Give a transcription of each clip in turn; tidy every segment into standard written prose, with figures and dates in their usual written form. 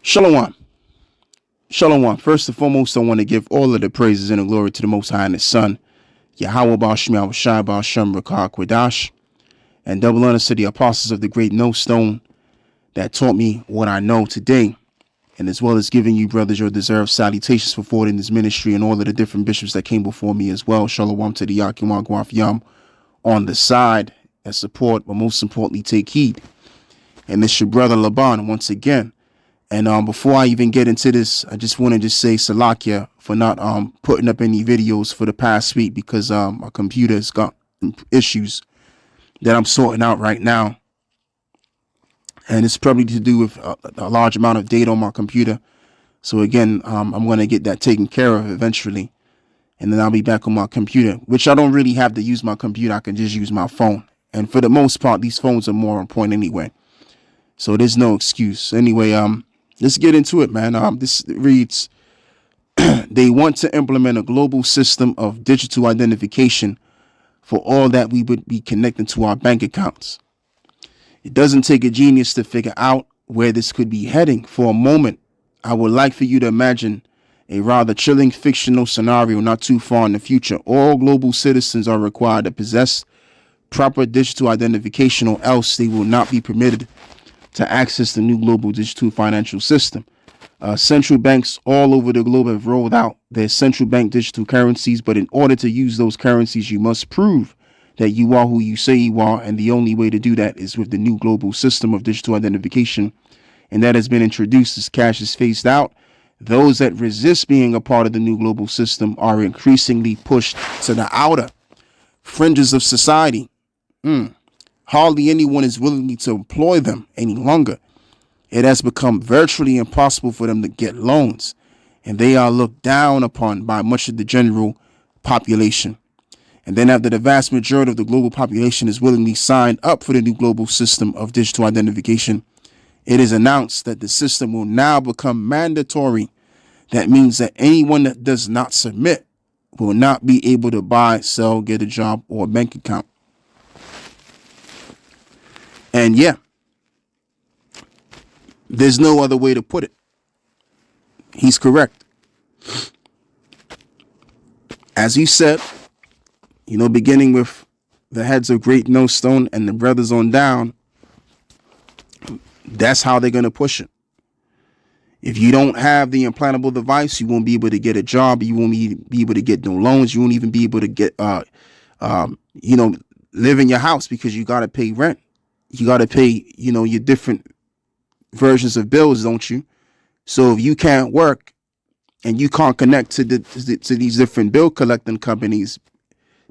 Shalom. Shalom. First and foremost, I want to give all of the praises and the glory to the Most High and His Son, Yahweh Ba'Shem Yahushai Ba'Shem Rakah Quadash, and double honor to the apostles of the great No Stone that taught me what I know today, and as well as giving you, brothers, your deserved salutations for forwarding this ministry and all of the different bishops that came before me as well. Shalom to the Yakim Guaf Yam on the side and support, but most importantly, take heed. And this your brother Laban once again. And before I even get into this, I just wanted to say Salakia for not putting up any videos for the past week because my computer has got issues that I'm sorting out right now. And it's probably to do with a large amount of data on my computer. So again, I'm going to get that taken care of eventually. And then I'll be back on my computer, which I don't really have to use my computer. I can just use my phone. And for the most part, these phones are more on point anyway. So there's no excuse. Anyway, let's get into it, man. This reads, they want to implement a global system of digital identification for all that we would be connecting to our bank accounts. It doesn't take a genius to figure out where this could be heading. For a moment, I would like for you to imagine a rather chilling fictional scenario not too far in the future. All global citizens are required to possess proper digital identification, or else they will not be permitted to access the new global digital financial system. Central banks all over the globe have rolled out their central bank digital currencies, but in order to use those currencies, you must prove that you are who you say you are, and the only way to do that is with the new global system of digital identification, and that has been introduced as cash is phased out. Those that resist being a part of the new global system are increasingly pushed to the outer fringes of society. Hardly anyone is willing to employ them any longer. It has become virtually impossible for them to get loans, and they are looked down upon by much of the general population. And then after the vast majority of the global population is willingly signed up for the new global system of digital identification, it is announced that the system will now become mandatory. That means that anyone that does not submit will not be able to buy, sell, get a job, or a bank account. And yeah, there's no other way to put it. He's correct. As he said, beginning with the heads of Great No Stone and the brothers on down, that's how they're going to push it. If you don't have the implantable device, you won't be able to get a job. You won't be able to get no loans. You won't even be able to get, live in your house because you got to pay rent. You got to pay, your different versions of bills, don't you? So if you can't work and you can't connect to these different bill collecting companies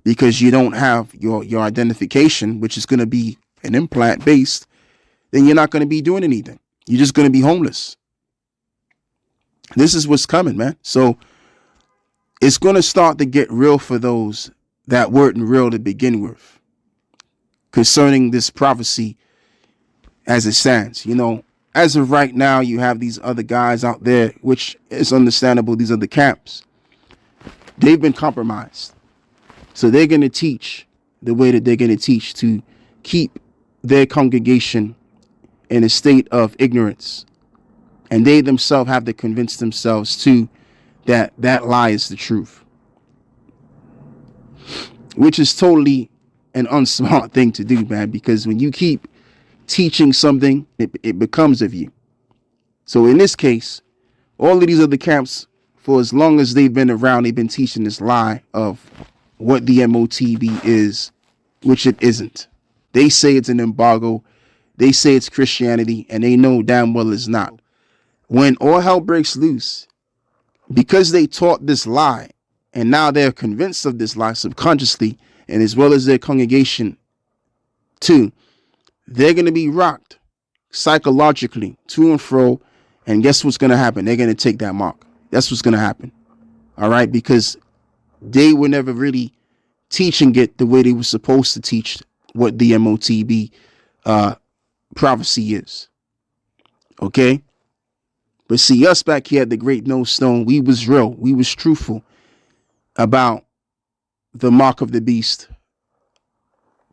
because you don't have your identification, which is going to be an implant based, then you're not going to be doing anything. You're just going to be homeless. This is what's coming, man. So it's going to start to get real for those that weren't real to begin with concerning this prophecy as it stands. As of right now, you have these other guys out there, which is understandable. These are the camps. They've been compromised. So they're going to teach the way that they're going to teach to keep their congregation in a state of ignorance. And they themselves have to convince themselves too that that lie is the truth, which is totally an unsmart thing to do, man, because when you keep teaching something, it becomes of you. So in this case, all of these other camps, for as long as they've been around, they've been teaching this lie of what the MOTB is, which it isn't. They say it's an embargo. They say it's Christianity, and they know damn well it's not. When all hell breaks loose, because they taught this lie, and now they're convinced of this lie subconsciously, and as well as their congregation too, they're going to be rocked psychologically to and fro. And guess what's going to happen? They're going to take that mark. That's what's going to happen. All right. Because they were never really teaching it the way they were supposed to teach what the MOTB prophecy is. Okay. But see, us back here at the Great No Stone, we was real. We was truthful about the mark of the beast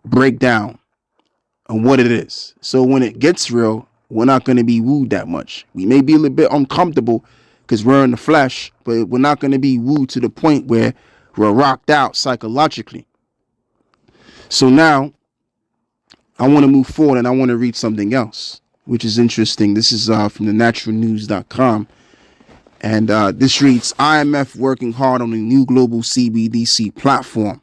breakdown and what it is. So when it gets real, we're not going to be wooed that much. We may be a little bit uncomfortable because we're in the flesh, but we're not going to be wooed to the point where we're rocked out psychologically. So now I want to move forward and I want to read something else, which is interesting. This is from the naturalnews.com. And this reads, IMF working hard on a new global CBDC platform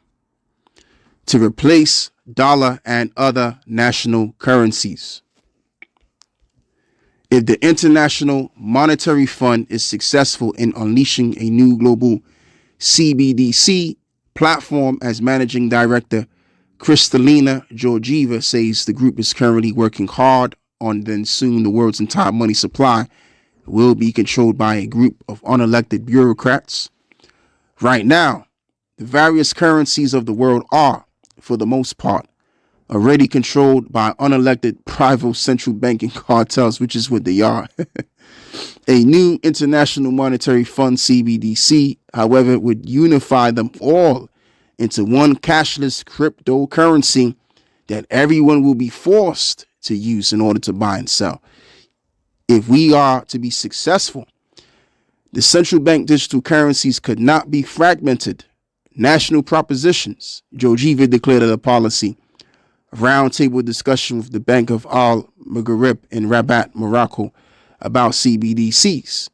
to replace dollar and other national currencies. If the International Monetary Fund is successful in unleashing a new global CBDC platform, as managing director Kristalina Georgieva says, the group is currently working hard on, then soon the world's entire money supply will be controlled by a group of unelected bureaucrats. Right now, the various currencies of the world are, for the most part, already controlled by unelected private central banking cartels, which is what they are. A new International Monetary Fund, CBDC, however, would unify them all into one cashless cryptocurrency that everyone will be forced to use in order to buy and sell. If we are to be successful, the central bank digital currencies could not be fragmented. National propositions, Georgieva declared at a policy roundtable discussion with the Bank of Al Maghrib in Rabat, Morocco, about CBDCs.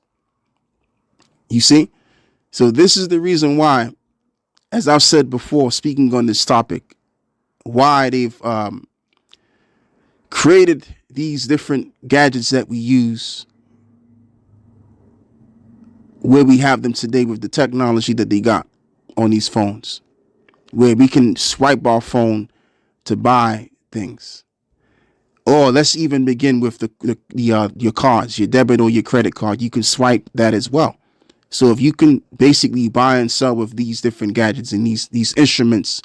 You see? So this is the reason why, as I've said before, speaking on this topic, why they've created these different gadgets that we use, where we have them today with the technology that they got on these phones, where we can swipe our phone to buy things. Or let's even begin with your cards, your debit or your credit card. You can swipe that as well. So if you can basically buy and sell with these different gadgets and these instruments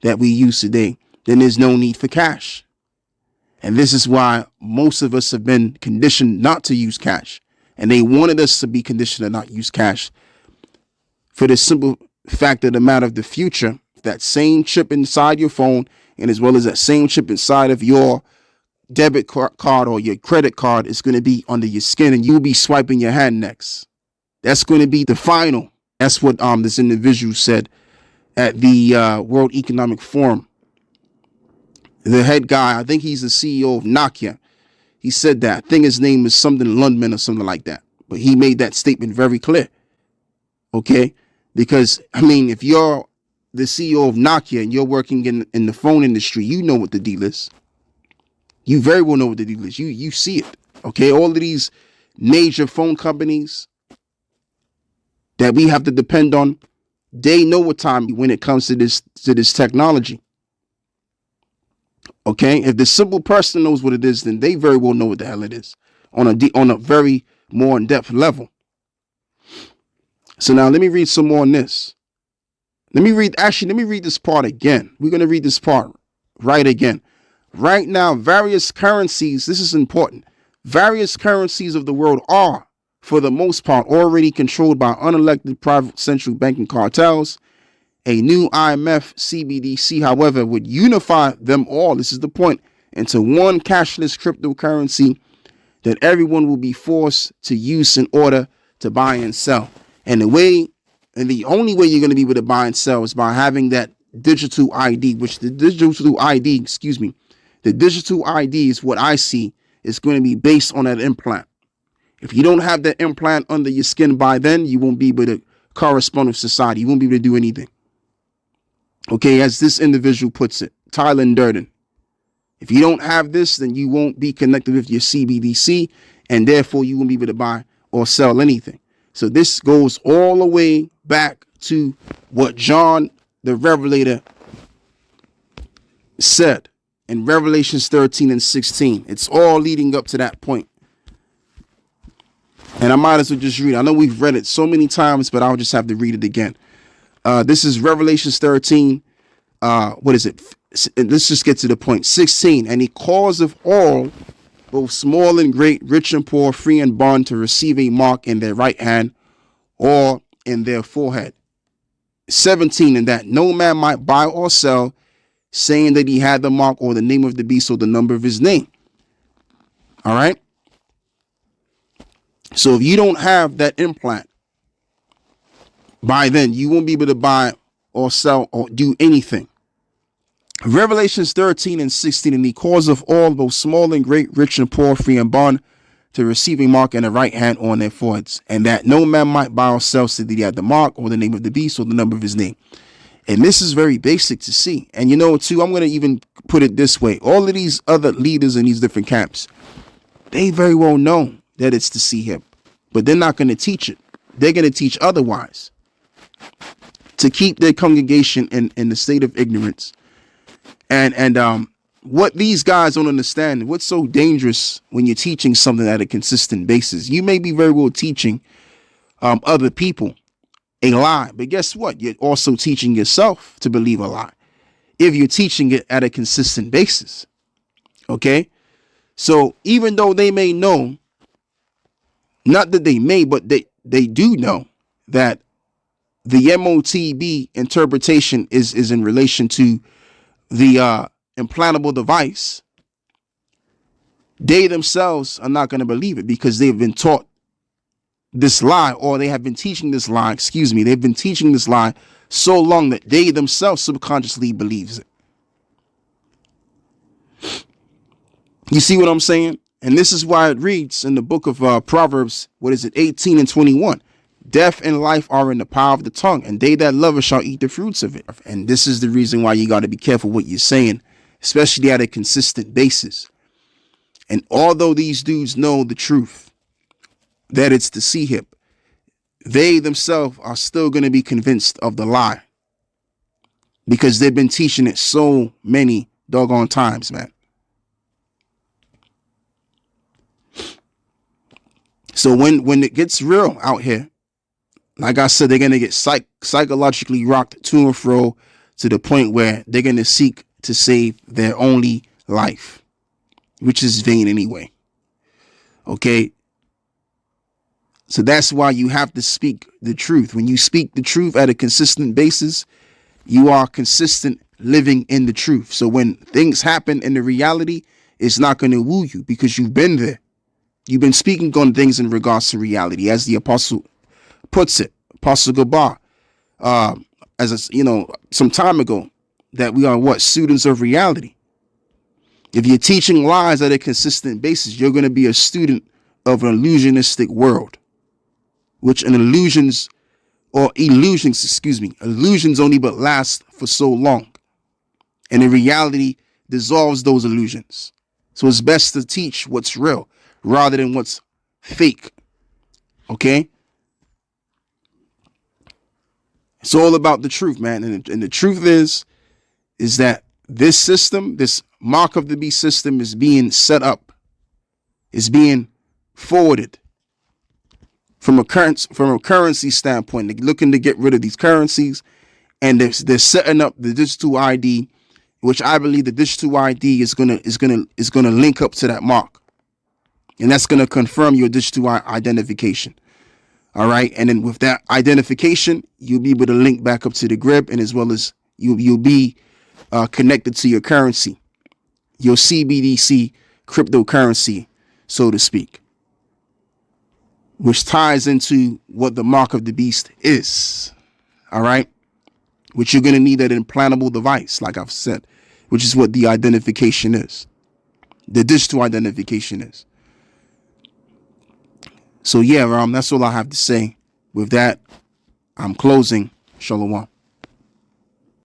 that we use today, then there's no need for cash. And this is why most of us have been conditioned not to use cash. And they wanted us to be conditioned to not use cash for the simple fact of the matter of the future. That same chip inside your phone, and as well as that same chip inside of your debit card or your credit card, is going to be under your skin, and you'll be swiping your hand next. That's going to be the final. That's what this individual said at the World Economic Forum. The head guy, I think he's the CEO of Nokia. He said that. I think his name is something Lundman or something like that. But he made that statement very clear. Okay? Because, I mean, if you're the CEO of Nokia and you're working in the phone industry, you know what the deal is. You very well know what the deal is. You see it. Okay? All of these major phone companies that we have to depend on, they know what time when it comes to this technology. Okay, if the simple person knows what it is, then they very well know what the hell it is on a very more in-depth level. So now let me read some more on this. Let me read this part again. We're going to read this part right again. Right now, various currencies, this is important. Various currencies of the world are, for the most part, already controlled by unelected private central banking cartels. A new IMF CBDC, however, would unify them all, this is the point, into one cashless cryptocurrency that everyone will be forced to use in order to buy and sell. And the only way you're going to be able to buy and sell is by having that digital ID, the digital ID is what I see is going to be based on that implant. If you don't have that implant under your skin by then, you won't be able to correspond with society. You won't be able to do anything. Okay, as this individual puts it, Tyler Durden. If you don't have this, then you won't be connected with your CBDC, and therefore you won't be able to buy or sell anything. So this goes all the way back to what John the Revelator said in Revelations 13 and 16. It's all leading up to that point. And I might as well just read it. I know we've read it so many times, but I'll just have to read it again. This is Revelations 13. What is it? Let's just get to the point. 16. And he calls of all, both small and great, rich and poor, free and bond, to receive a mark in their right hand or in their forehead. 17. And that no man might buy or sell, saying that he had the mark or the name of the beast or the number of his name. All right. So if you don't have that implant by then, you won't be able to buy or sell or do anything. Revelations 13 and 16, and he calls of all, both small and great, rich and poor, free and bond, to receive a mark in the right hand on their foreheads, and that no man might buy or sell till he had the mark or the name of the beast or the number of his name. And this is very basic to see. And you know, too, I'm going to even put it this way. All of these other leaders in these different camps, they very well know that it's the C-hip, but they're not going to teach it. They're going to teach otherwise to keep their congregation in the state of ignorance. And what these guys don't understand, what's so dangerous when you're teaching something at a consistent basis. You may be very well teaching other people a lie, but guess what? You're also teaching yourself to believe a lie if you're teaching it at a consistent basis. Okay? So even though they may know, not that they may, but they do know that the MOTB interpretation is in relation to the implantable device, they themselves are not going to believe it because they've been taught this lie, or they have been teaching this lie, they've been teaching this lie so long that they themselves subconsciously believes it. You see what I'm saying? And this is why it reads in the book of Proverbs, 18 and 21, death and life are in the power of the tongue, and they that love it shall eat the fruits of it. And this is the reason why you got to be careful what you're saying, especially at a consistent basis. And although these dudes know the truth, that it's the C-hip, they themselves are still going to be convinced of the lie because they've been teaching it so many doggone times, man. So when it gets real out here, like I said, they're going to get psychologically rocked to and fro to the point where they're going to seek to save their only life, which is vain anyway. Okay. So that's why you have to speak the truth. When you speak the truth at a consistent basis, you are consistent living in the truth. So when things happen in the reality, it's not going to woo you because you've been there. You've been speaking on things in regards to reality, as the apostle puts it, Apostle Gabar, some time ago, that we are students of reality. If you're teaching lies at a consistent basis, you're going to be a student of an illusionistic world, which illusions only but last for so long. And in reality, dissolves those illusions. So it's best to teach what's real rather than what's fake. Okay? It's all about the truth, man. And the truth is that this system, this mark of the beast system, is being set up, is being forwarded from a currency standpoint. They're looking to get rid of these currencies, and they're setting up the digital ID, which I believe the digital ID is gonna link up to that mark. And that's going to confirm your digital identification. All right. And then with that identification, you'll be able to link back up to the grip, and as well as you'll be connected to your currency, your CBDC cryptocurrency, so to speak, which ties into what the mark of the beast is. All right. Which you're going to need that implantable device, like I've said, which is what the identification is. The digital identification is. So yeah, that's all I have to say. With that, I'm closing. Shalom.